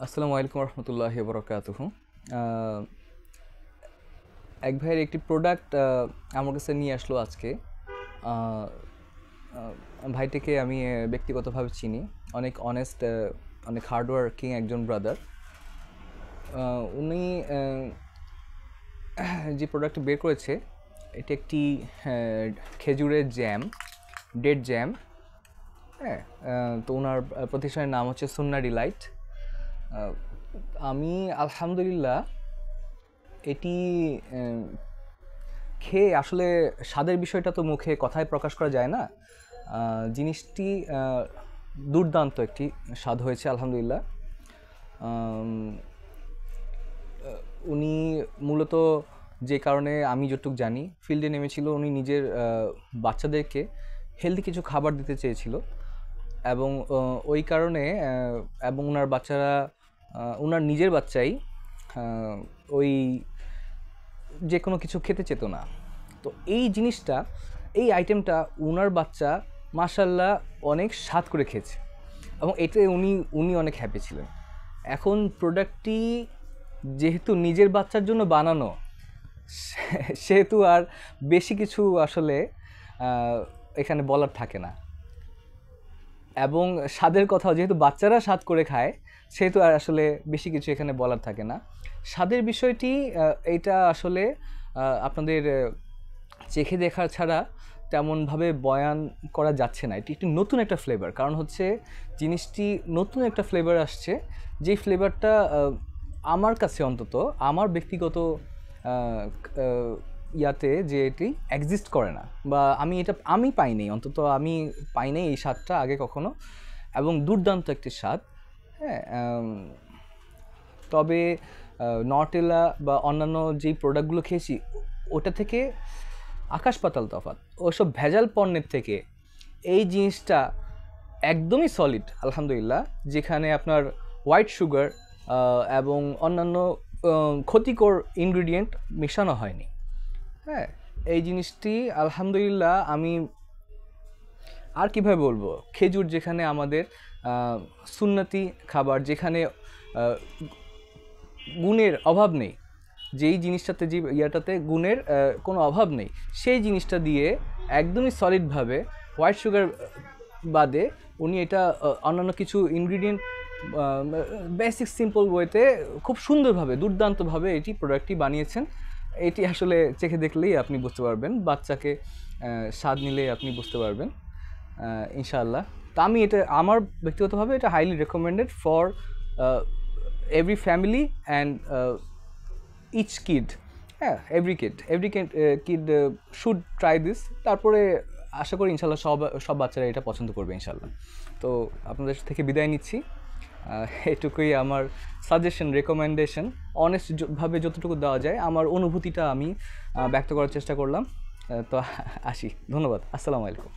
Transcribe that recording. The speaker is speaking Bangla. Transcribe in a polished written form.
আসসালামু আলাইকুম রহমতুল্লাহি বরকাতুহু। এক ভাইয়ের একটি প্রোডাক্ট আমার কাছে নিয়ে আসলো আজকে। আহ, ভাইটিকে আমি ব্যক্তিগতভাবে চিনি, অনেক অনেস্ট, অনেক হার্ডওয়ার্কিং একজন ব্রাদার। উনি যে প্রোডাক্ট বের করেছে এটি একটি খেজুরের জ্যাম, ডেট জ্যাম। হ্যাঁ, তো ওনার প্রতিষ্ঠানের নাম হচ্ছে সুন্না ডিলাইট। আমি আলহামদুলিল্লাহ এটি খেয়ে আসলে স্বাদের বিষয়টা তো মুখে কথায় প্রকাশ করা যায় না। জিনিসটি দুর্দান্ত একটি স্বাদ হয়েছে আলহামদুলিল্লাহ। উনি মূলত যে কারণে আমি যতটুকু জানি ফিল্ডে নেমেছিল, উনি নিজের বাচ্চাদেরকে হেলদি কিছু খাবার দিতে চেয়েছিল এবং ওই কারণে এবং ওনার বাচ্চারা, ওনার নিজের বাচ্চাই ওই যে কোনো কিছু খেতে চেত না। তো এই জিনিসটা, এই আইটেমটা ওনার বাচ্চা মাশাল্লাহ অনেক স্বাদ করে খেয়েছে এবং এতে উনি উনি অনেক হ্যাপি ছিলেন। এখন প্রোডাক্টটি যেহেতু নিজের বাচ্চার জন্য বানানো, সেহেতু আর বেশি কিছু আসলে এখানে বলার থাকে না। এবং স্বাদের কথাও যেহেতু বাচ্চারা স্বাদ করে খায়, সেহেতু আর আসলে বেশি কিছু এখানে বলার থাকে না। স্বাদের বিষয়টি এইটা আসলে আপনাদের চেখে দেখা ছাড়া তেমনভাবে বয়ান করা যাচ্ছে না। এটি একটি নতুন একটা ফ্লেভার, কারণ হচ্ছে জিনিসটি নতুন একটা ফ্লেভার আসছে, যেই ফ্লেভারটা আমার কাছে অন্তত, আমার ব্যক্তিগত ইয়াতে যে এটি এক্সিস্ট করে না, বা আমি পাই নাই, অন্তত আমি পাই নাই এই স্বাদটা আগে কখনো, এবং দুর্দান্ত একটি স্বাদ। হ্যাঁ, তবে নটেলা বা অন্যান্য যেই প্রোডাক্টগুলো খেয়েছি ওটা থেকে আকাশ পাতাল তফাৎ। ওসব ভেজাল পণ্যের থেকে এই জিনিসটা একদমই সলিড আলহামদুলিল্লাহ, যেখানে আপনার হোয়াইট সুগার এবং অন্যান্য ক্ষতিকর ইনগ্রিডিয়েন্ট মেশানো হয়নি। হ্যাঁ, এই জিনিসটি আলহামদুলিল্লাহ আমি আর কীভাবে বলবো, খেজুর যেখানে আমাদের সুন্নতি খাবার, যেখানে গুণের অভাব নেই, যেই জিনিসটাতে, যে ইয়াটাতে গুণের কোনো অভাব নেই, সেই জিনিসটা দিয়ে একদমই সলিডভাবে হোয়াইট সুগার বাদে উনি এটা অন্যান্য কিছু ইনগ্রিডিয়েন্ট বেসিক সিম্পল ওয়েতে খুব সুন্দরভাবে, দুর্দান্তভাবে এটি প্রোডাক্টটি বানিয়েছেন। এটি আসলে চেখে দেখলেই আপনি বুঝতে পারবেন, বাচ্চাকে স্বাদ নিলে আপনি বুঝতে পারবেন ইনশাআল্লাহ। তো আমি এটা আমার ব্যক্তিগতভাবে এটা highly recommended for every family and each kid. হ্যাঁ, every kid should try this. তারপরে আশা করি ইনশাল্লাহ সব বাচ্চারা এটা পছন্দ করবে ইনশাল্লাহ। তো আপনাদের থেকে বিদায় নিচ্ছি। এটুকুই আমার সাজেশন, রেকমেন্ডেশন, অনেস্টভাবে যতটুকু দেওয়া যায় আমার অনুভূতিটা আমি ব্যক্ত করার চেষ্টা করলাম। তো আসি, ধন্যবাদ, আসসালামু আলাইকুম।